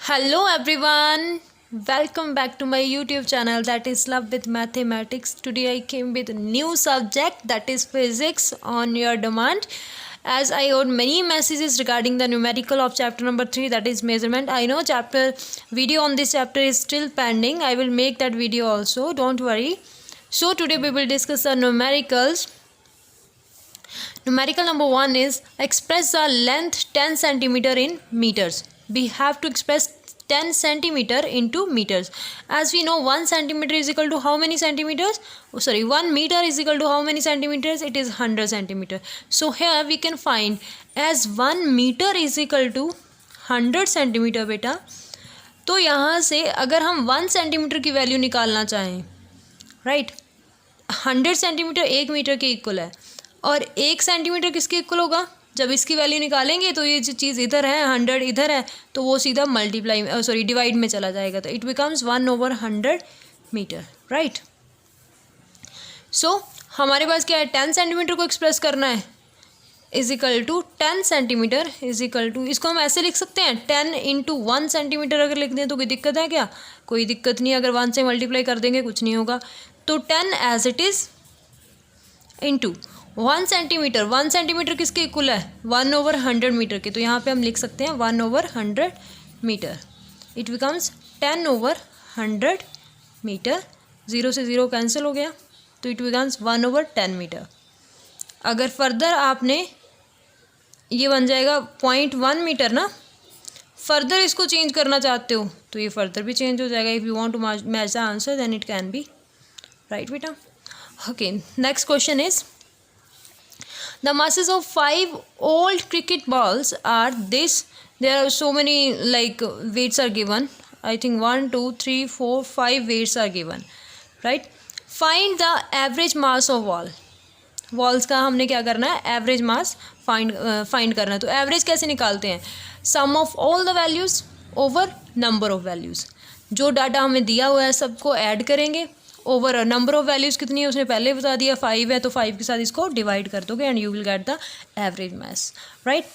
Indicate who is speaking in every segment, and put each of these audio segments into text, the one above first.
Speaker 1: Hello everyone, welcome back to my YouTube channel that is Love with Mathematics. Today I came with a new subject that is physics on your demand. As I got many messages regarding the numerical of chapter number 3 that is measurement. I know chapter video on this chapter is still pending. I will make that video also, don't worry. So today we will discuss the numericals. Numerical number 1 is express the length 10 centimeter in meters. We have to express 10 centimeter into meters. As we know, 1 centimeter is equal to how many centimeters? 1 meter is equal to how many centimeters? It is 100 centimeter. So here we can find as 1 meter is equal to 100 centimeter बेटा. तो यहाँ से अगर हम 1 centimetre की value निकालना चाहें, right, 100 centimetre 1 metre के इक्वल है और 1 सेंटीमीटर किसके इक्वल होगा? जब इसकी वैल्यू निकालेंगे तो ये जो चीज़ इधर है 100 इधर है तो वो सीधा डिवाइड में चला जाएगा, तो इट बिकम्स 1/100 मीटर, राइट. सो हमारे पास क्या है, 10 सेंटीमीटर को एक्सप्रेस करना है is equal to 10 centimetre is equal to, इसको हम ऐसे लिख सकते हैं 10 × 1 सेंटीमीटर. अगर लिख दें तो कोई दिक्कत है क्या? कोई दिक्कत नहीं. अगर 1 से मल्टीप्लाई कर देंगे कुछ नहीं होगा. तो 10 as it is into 1 centimetre. 1 centimetre किसके इक्वल है? 1/100 मीटर के. तो यहाँ पे हम लिख सकते हैं 1/100 मीटर. It becomes 10/100 metre. 0 से 0 कैंसिल हो गया तो इट बिकम्स 1/10 मीटर. अगर फर्दर आपने ये बन जाएगा 0.1 मीटर ना, फर्दर इसको चेंज करना चाहते हो तो ये फर्दर भी चेंज हो जाएगा. If you want to match the answer then it can be right बेटा. Okay, next question is the masses of 5 old cricket balls are this. There are so many weights are given. I think 1 2 3 4 5 weights are given, right? Find the average mass of ball. Balls का हमने क्या करना है? Average mass find करना है. तो average कैसे निकालते हैं? Sum of all the values over number of values. जो डाटा हमें दिया हुआ है सबको ऐड करेंगे ओवर नंबर ऑफ वैल्यूज़ कितनी है उसने पहले बता दिया, 5 है तो 5 के साथ इसको डिवाइड कर दोगे and you will get the average mass, right.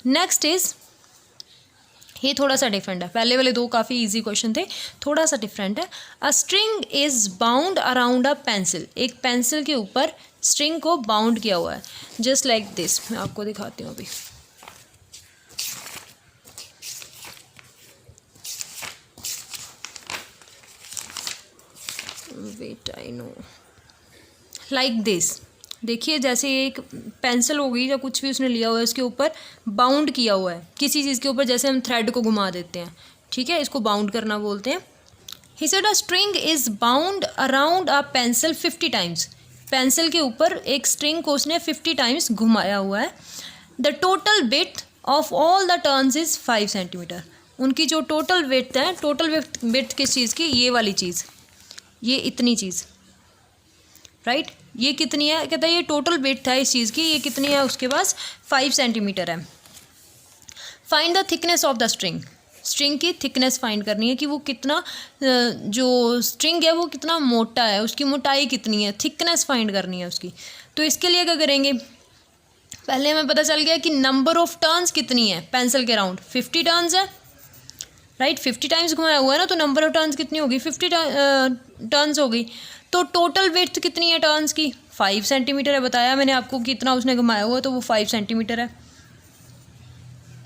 Speaker 1: Next is, ये थोड़ा सा डिफरेंट है. पहले वाले दो काफ़ी इजी क्वेश्चन थे, थोड़ा सा डिफरेंट है. A string is bound around a pencil. एक पेंसिल के ऊपर स्ट्रिंग को बाउंड किया हुआ है जस्ट लाइक दिस. मैं आपको दिखाती हूँ अभी. Wait, I know, like this. देखिए जैसे एक पेंसिल हो गई या कुछ भी उसने लिया हुआ है उसके ऊपर बाउंड किया हुआ है किसी चीज़ के ऊपर, जैसे हम थ्रेड को घुमा देते हैं, ठीक है, इसको बाउंड करना बोलते हैं. He said a string is bound around a pencil 50 times. Pencil के ऊपर एक स्ट्रिंग को उसने 50 टाइम्स घुमाया हुआ है. The total width of all the turns is 5 centimetre. उनकी जो टोटल विड्थ है, टोटल विड्थ किस चीज़ की? ये वाली चीज़, ये इतनी चीज़, राइट. ये कितनी है? कहता है ये टोटल विड्थ है इस चीज़ की, ये कितनी है उसके पास? 5 सेंटीमीटर है. Find the thickness of the string. String की थिकनेस फाइंड करनी है कि वो कितना, जो स्ट्रिंग है वो कितना मोटा है, उसकी मोटाई कितनी है, थिकनेस फाइंड करनी है उसकी. तो इसके लिए क्या करेंगे? पहले हमें पता चल गया कि नंबर ऑफ टर्न्स कितनी है पेंसिल के राउंड. 50 टर्न्स है, राइट. 50 टाइम्स घुमाया हुआ है ना, तो नंबर ऑफ टर्न्स कितनी होगी? 50 टर्न्स हो गई. तो टोटल विड्थ कितनी है टर्न्स की? 5 सेंटीमीटर है. बताया मैंने आपको कितना उसने घुमाया हुआ है, तो वो 5 सेंटीमीटर है.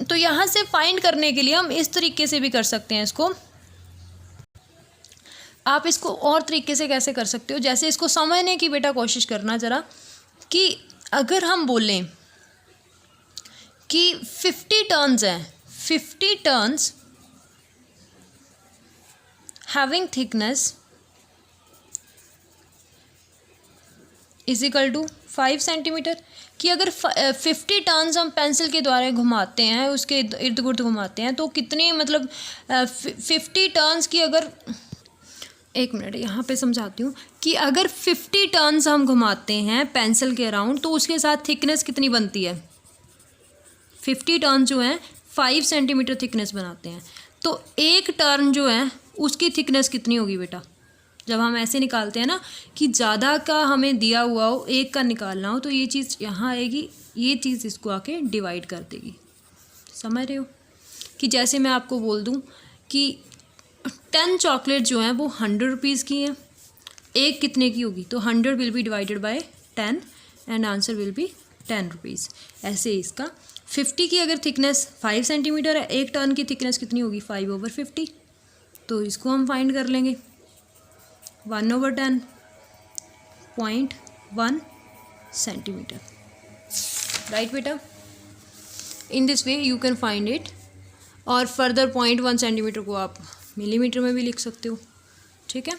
Speaker 1: तो यहाँ से फाइंड करने के लिए हम इस तरीके से भी कर सकते हैं इसको. आप इसको और तरीके से कैसे कर सकते हो? जैसे इसको समझने की बेटा कोशिश करना ज़रा, कि अगर हम बोलें कि 50 टर्न्स हैं, 50 turns having thickness is equal to 5 centimetre, कि अगर 50 टर्न्स हम पेंसिल के द्वारा घुमाते हैं, उसके इर्द गिर्द घुमाते हैं, तो कितने, मतलब 50 टर्न्स की, अगर एक मिनट यहाँ पे समझाती हूँ, कि अगर 50 टर्न्स हम घुमाते हैं पेंसिल के अराउंड तो उसके साथ थिकनेस कितनी बनती है? 50 टर्न जो हैं 5 सेंटीमीटर थिकनेस बनाते हैं. तो एक टर्न जो है उसकी थिकनेस कितनी होगी बेटा? जब हम ऐसे निकालते हैं ना कि ज़्यादा का हमें दिया हुआ हो, एक का निकालना हो, तो ये चीज़ यहाँ आएगी, ये चीज़ इसको आके डिवाइड कर देगी. समझ रहे हो? कि जैसे मैं आपको बोल दूँ कि 10 चॉकलेट जो हैं वो 100 रुपीज़ की हैं, एक कितने की होगी, तो 100 will be divided by 10 and answer will be 10 rupees. ऐसे इसका 50 की अगर थिकनेस 5 सेंटीमीटर है, एक टर्न की थिकनेस कितनी होगी 5/50, तो इसको हम फाइंड कर लेंगे 1/10 0.1 सेंटीमीटर, राइट बेटा। In this way you can find it. और फर्दर 0.1 सेंटीमीटर को आप मिलीमीटर में भी लिख सकते हो, ठीक है।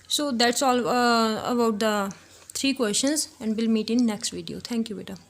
Speaker 1: So that's all about the 3 questions and we'll meet in next video. Thank you beta.